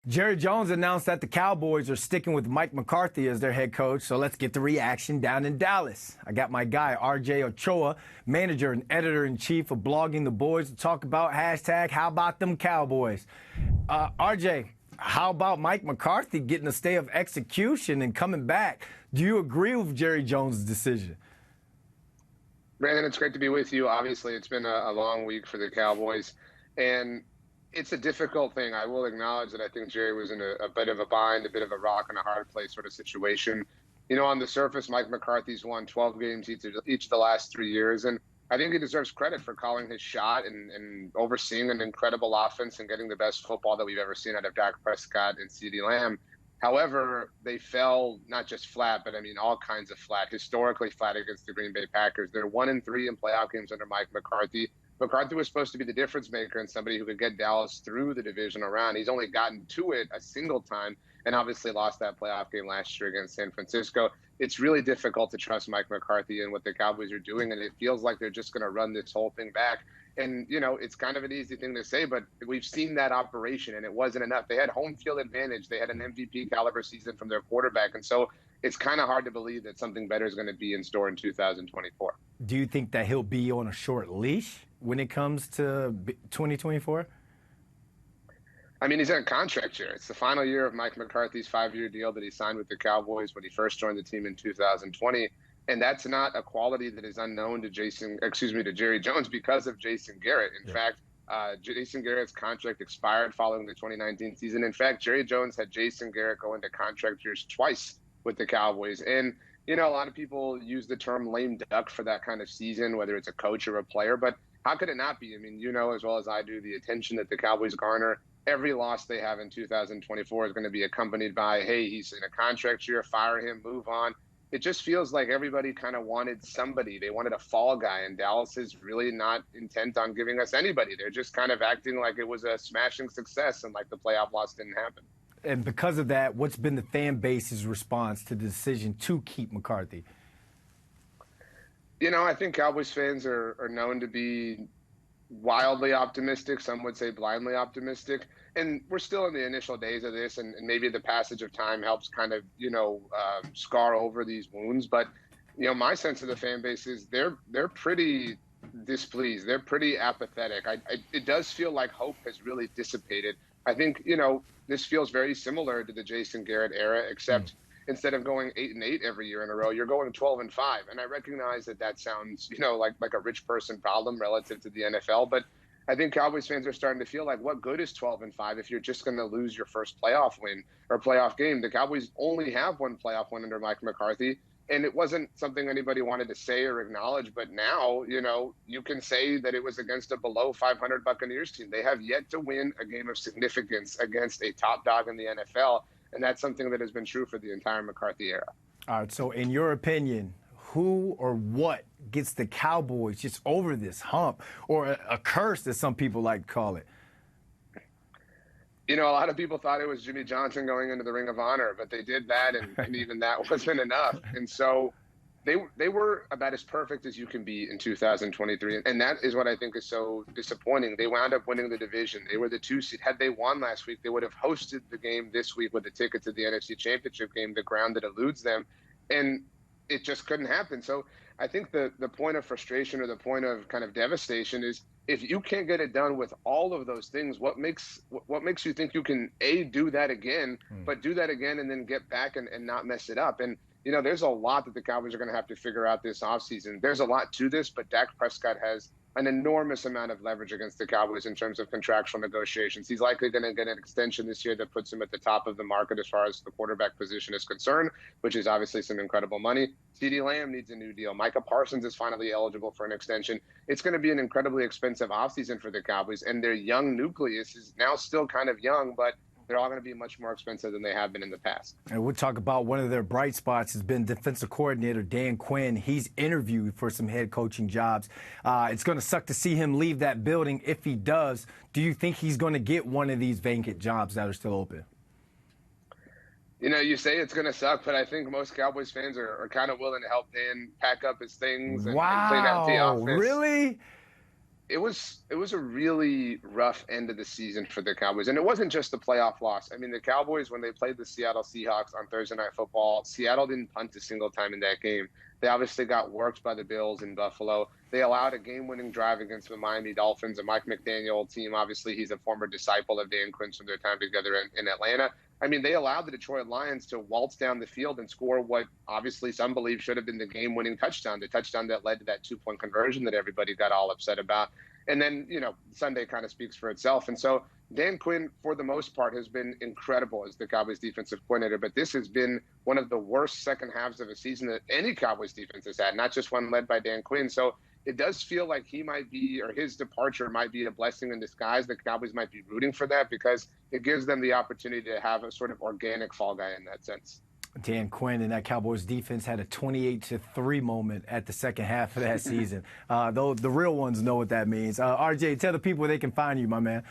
Jerry Jones announced that the Cowboys are sticking with Mike McCarthy as their head coach, so let's get the reaction down in Dallas. I got my guy, RJ Ochoa, manager and editor-in-chief of Blogging the Boys, to talk about hashtag How About Them Cowboys. RJ, how about Mike McCarthy getting a stay of execution and coming back? Do you agree with Jerry Jones' decision? Brandon, it's great to be with you. Obviously, it's been a long week for the Cowboys, and it's a difficult thing. I will acknowledge that I think Jerry was in a bit of a bind, a bit of a rock and a hard place sort of situation. You know, on the surface, Mike McCarthy's won 12 games each of the last 3 years, and I think he deserves credit for calling his shot and overseeing an incredible offense and getting the best football that we've ever seen out of Dak Prescott and CeeDee Lamb. However, they fell not just flat, but I mean all kinds of flat, historically flat against the Green Bay Packers. They're 1-3 in playoff games under Mike McCarthy. McCarthy was supposed to be the difference maker and somebody who could get Dallas through the divisional round. He's only gotten to it a single time and obviously lost that playoff game last year against San Francisco. It's really difficult to trust Mike McCarthy and what the Cowboys are doing, and it feels like they're just going to run this whole thing back. And, you know, it's kind of an easy thing to say, but we've seen that operation, and it wasn't enough. They had home field advantage. They had an MVP caliber season from their quarterback, and so it's kind of hard to believe that something better is going to be in store in 2024. Do you think that he'll be on a short leash when it comes to 2024? I mean, he's in a contract year. It's the final year of Mike McCarthy's 5-year deal that he signed with the Cowboys when he first joined the team in 2020. And that's not a quality that is unknown to Jerry Jones because of Jason Garrett. In fact, Jason Garrett's contract expired following the 2019 season. In fact, Jerry Jones had Jason Garrett go into contract years twice with the Cowboys. And, you know, a lot of people use the term lame duck for that kind of season, whether it's a coach or a player. But how could it not be? I mean, you know as well as I do the attention that the Cowboys garner. Every loss they have in 2024 is going to be accompanied by, hey, he's in a contract year, fire him, move on. It just feels like everybody kind of wanted somebody. They wanted a fall guy, and Dallas is really not intent on giving us anybody. They're just kind of acting like it was a smashing success and like the playoff loss didn't happen. And because of that, what's been the fan base's response to the decision to keep McCarthy? You know, I think Cowboys fans are known to be wildly optimistic. Some would say blindly optimistic. And we're still in the initial days of this, and maybe the passage of time helps kind of, scar over these wounds. But, you know, my sense of the fan base is they're pretty displeased. They're pretty apathetic. It does feel like hope has really dissipated. I think, you know, this feels very similar to the Jason Garrett era, except instead of going 8-8 every year in a row, you're going 12-5. And I recognize that sounds, you know, like a rich person problem relative to the NFL. But I think Cowboys fans are starting to feel like, what good is 12-5 if you're just going to lose your first playoff win or playoff game? The Cowboys only have one playoff win under Mike McCarthy. And it wasn't something anybody wanted to say or acknowledge. But now, you know, you can say that it was against a below 500 Buccaneers team. They have yet to win a game of significance against a top dog in the NFL. And that's something that has been true for the entire McCarthy era. All right, so in your opinion, who or what gets the Cowboys just over this hump, or a curse, as some people like to call it? You know, a lot of people thought it was Jimmy Johnson going into the Ring of Honor, but they did that, and even that wasn't enough. And so they were about as perfect as you can be in 2023, and that is what I think is so disappointing. They wound up winning the division. They were the 2 seed. Had they won last week, they would have hosted the game this week with a ticket to the NFC Championship game, the ground that eludes them, and it just couldn't happen. So I think the point of frustration or the point of kind of devastation is if you can't get it done with all of those things, what makes you think you can do that again, but do that again and then get back and not mess it up? And you know, there's a lot that the Cowboys are going to have to figure out this offseason. There's a lot to this, but Dak Prescott has an enormous amount of leverage against the Cowboys in terms of contractual negotiations. He's likely going to get an extension this year that puts him at the top of the market as far as the quarterback position is concerned, which is obviously some incredible money. CeeDee Lamb needs a new deal. Micah Parsons is finally eligible for an extension. It's going to be an incredibly expensive offseason for the Cowboys, and their young nucleus is now still kind of young, but they're all going to be much more expensive than they have been in the past. And we'll talk about one of their bright spots has been defensive coordinator Dan Quinn. He's interviewed for some head coaching jobs. It's going to suck to see him leave that building if he does. Do you think he's going to get one of these vacant jobs that are still open? You know, you say it's going to suck, but I think most Cowboys fans are kind of willing to help Dan pack up his things and clean out the office. Really? it was a really rough end of the season for the Cowboys, and it wasn't just the playoff loss. I mean, the Cowboys, when they played the Seattle Seahawks on Thursday Night Football, Seattle didn't punt a single time in that game. They obviously got worked by the Bills in Buffalo. They allowed a game-winning drive against the Miami Dolphins, a Mike McDaniel team. Obviously, he's a former disciple of Dan Quinn from their time together in Atlanta. I mean, they allowed the Detroit Lions to waltz down the field and score what obviously some believe should have been the game-winning touchdown, the touchdown that led to that two-point conversion that everybody got all upset about. And then, Sunday kind of speaks for itself. And so Dan Quinn, for the most part, has been incredible as the Cowboys defensive coordinator. But this has been one of the worst second halves of a season that any Cowboys defense has had, not just one led by Dan Quinn. So it does feel like he might be, or his departure might be a blessing in disguise. The Cowboys might be rooting for that because it gives them the opportunity to have a sort of organic fall guy in that sense. Dan Quinn and that Cowboys defense had a 28-3 moment at the second half of that season. Though the real ones know what that means. RJ, tell the people where they can find you, my man.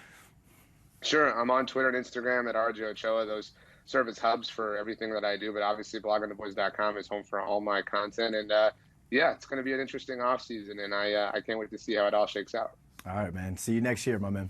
Sure. I'm on Twitter and Instagram at RJ Ochoa. Those serve as hubs for everything that I do, but obviously bloggingtheboys.com is home for all my content. And yeah, it's going to be an interesting offseason, and I can't wait to see how it all shakes out. All right, man. See you next year, my man.